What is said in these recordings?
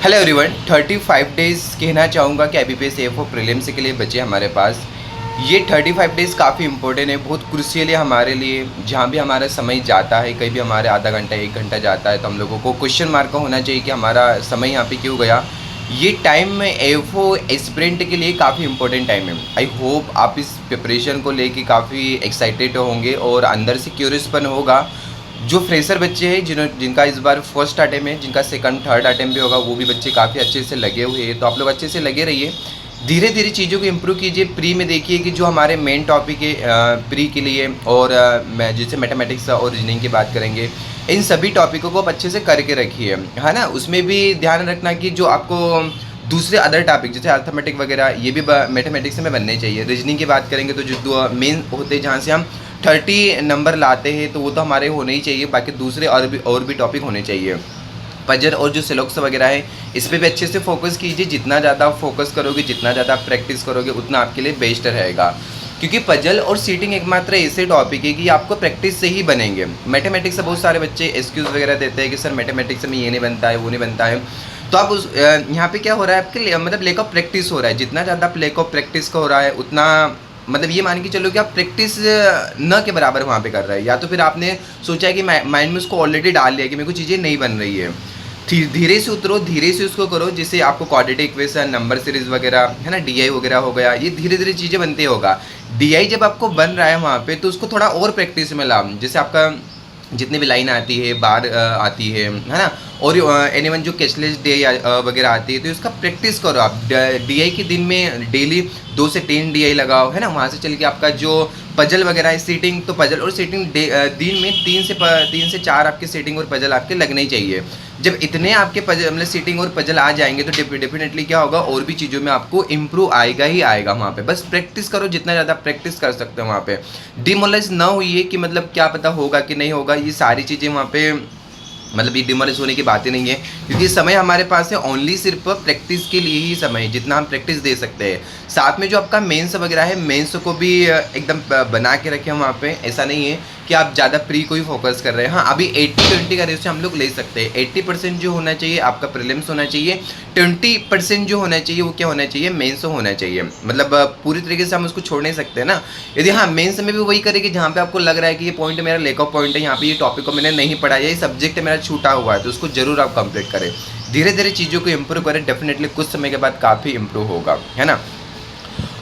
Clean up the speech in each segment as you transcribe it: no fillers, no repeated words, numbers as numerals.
Hello everyone, 35 days कहना चाहूँगा कि IBPS AFO प्रीलिम्स के लिए बचे हमारे पास। ये 35 डेज़ काफ़ी इंपॉर्टेंट है, बहुत क्रूशियल है हमारे लिए। जहाँ भी हमारा समय जाता है, कहीं भी हमारे आधा घंटा 1 घंटा जाता है, तो हम लोगों को क्वेश्चन मार्क का होना चाहिए कि हमारा समय यहाँ पे क्यों गया। ये टाइम में AFO एस्पिरेंट के लिए काफ़ी इंपॉर्टेंट टाइम है। आई होप आप इस प्रिपरेशन को लेके काफ़ी एक्साइटेड होंगे और अंदर से क्यूरियसपन होगा। जो फ्रेशर बच्चे हैं जिनका इस बार फर्स्ट अटेम्प्ट है, जिनका सेकंड थर्ड अटेम्प्ट भी होगा, वो भी बच्चे काफ़ी अच्छे से लगे हुए हैं। तो आप लोग अच्छे से लगे रहिए, धीरे धीरे चीज़ों को इम्प्रूव कीजिए। प्री में देखिए कि जो हमारे मेन टॉपिक है प्री के लिए, और जैसे मैथमेटिक्स और रीजनिंग की बात करेंगे, इन सभी टॉपिकों को आप अच्छे से करके रखिए, है ना। उसमें भी ध्यान रखना कि जो आपको दूसरे अदर टॉपिक जैसे अर्थमेटिक वगैरह, ये भी मैथमेटिक्स में बनने चाहिए। रीजनिंग की बात करेंगे तो जो मेन होते हैं जहाँ से हम 30 नंबर लाते हैं, तो वो तो हमारे होने ही चाहिए। बाकी दूसरे और भी टॉपिक होने चाहिए। पजल और जो सिलोक्स वगैरह है, इस पर भी अच्छे से फोकस कीजिए। जितना ज़्यादा आप फोकस करोगे, जितना ज़्यादा आप प्रैक्टिस करोगे, उतना आपके लिए बेस्ट रहेगा। क्योंकि पजल और सीटिंग एकमात्र ऐसे टॉपिक है कि आपको प्रैक्टिस से ही बनेंगे। मैथमेटिक्स से बहुत सारे बच्चे एक्सक्यूज़ वगैरह देते हैं कि सर मैथमेटिक्स में ये नहीं बनता है, वो नहीं बनता है। तो आप उस यहाँ पे क्या हो रहा है, आपके मतलब लेक ऑफ प्रैक्टिस हो रहा है। जितना ज़्यादा आप लेक ऑफ प्रैक्टिस का हो रहा है, उतना मतलब ये मान के चलो कि आप प्रैक्टिस न के बराबर वहाँ पे कर रहे हैं। या तो फिर आपने सोचा है कि माइंड में उसको ऑलरेडी डाल लिया कि मेरे को चीज़ें नहीं बन रही है। धीरे से उतरो, धीरे से उसको करो। जिससे आपको क्वाड्रेटिक इक्वेशन, नंबर सीरीज वगैरह, है ना, DI वगैरह हो गया, ये धीरे धीरे चीज़ें बनते होगा। DI जब आपको बन रहा है वहाँ पे, तो उसको थोड़ा और प्रैक्टिस में लाओ। जैसे आपका जितनी भी लाइन आती है, बार आती है ना, और एनीवन जो कैशलेस डे वगैरह आती है, तो इसका प्रैक्टिस करो आप। DI के दिन में डेली 2 से 3 DI लगाओ, है ना। वहाँ से चल के आपका जो पजल वगैरह है, सीटिंग, तो पजल और सीटिंग दिन में 3 से 4 आपके सीटिंग और पजल आपके लगने ही चाहिए। जब इतने आपके पजल मतलब सीटिंग और पजल आ जाएंगे, तो डेफिनेटली क्या होगा, और भी चीज़ों में आपको इम्प्रूव आएगा ही आएगा। वहाँ पे बस प्रैक्टिस करो, जितना ज़्यादा प्रैक्टिस कर सकते हो। वहाँ पे डिमोरलाइज ना हुई कि मतलब क्या पता होगा कि नहीं होगा। ये सारी चीज़ें वहाँ पे मतलब ये डिमोरलाइज होने की बात ही नहीं है, क्योंकि समय हमारे पास है ओनली सिर्फ प्रैक्टिस के लिए ही समय है, जितना हम प्रैक्टिस दे सकते हैं। साथ में जो आपका मेंस वगैरह है, मेंस को भी एकदम बना के रखें वहाँ पे। ऐसा नहीं है कि आप ज़्यादा प्री को ही फोकस कर रहे हैं। हाँ, अभी 80-20 का रेशियो हम लोग ले सकते हैं। 80% जो होना चाहिए आपका प्रीलिम्स होना चाहिए, 20% जो होना चाहिए वो क्या होना चाहिए, मेंस होना चाहिए। मतलब पूरी तरीके से हम उसको छोड़ नहीं सकते ना। यदि हाँ, मेंस में भी वही करेंगे जहाँ पे आपको लग रहा है कि ये पॉइंट मेरा लेक ऑफ पॉइंट है, यहाँ पे ये टॉपिक को मैंने नहीं पढ़ा, ये सब्जेक्ट मेरा छूटा हुआ है, तो उसको जरूर आप कंप्लीट करें। धीरे धीरे चीज़ों को इम्प्रूव करें, डेफिनेटली कुछ समय के बाद काफ़ी इम्प्रूव होगा, है ना।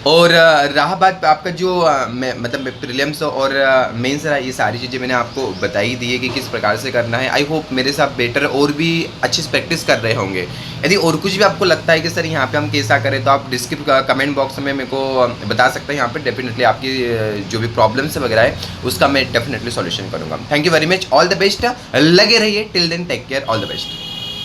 और रहा बात आपका जो मतलब प्रीलिम्स और मेंस रहा, ये सारी चीज़ें मैंने आपको बताई दी है कि किस प्रकार से करना है। आई होप मेरे साथ बेटर और भी अच्छे से प्रैक्टिस कर रहे होंगे। यदि और कुछ भी आपको लगता है कि सर यहाँ पे हम कैसा करें, तो आप कमेंट बॉक्स में मेरे को बता सकते हैं। यहाँ पे डेफिनेटली आपकी जो भी प्रॉब्लम्स वगैरह है, उसका मैं डेफिनेटली सॉल्यूशन करूँगा। Thank you very much, all the best. लगे रहिए, till then take care, all the best.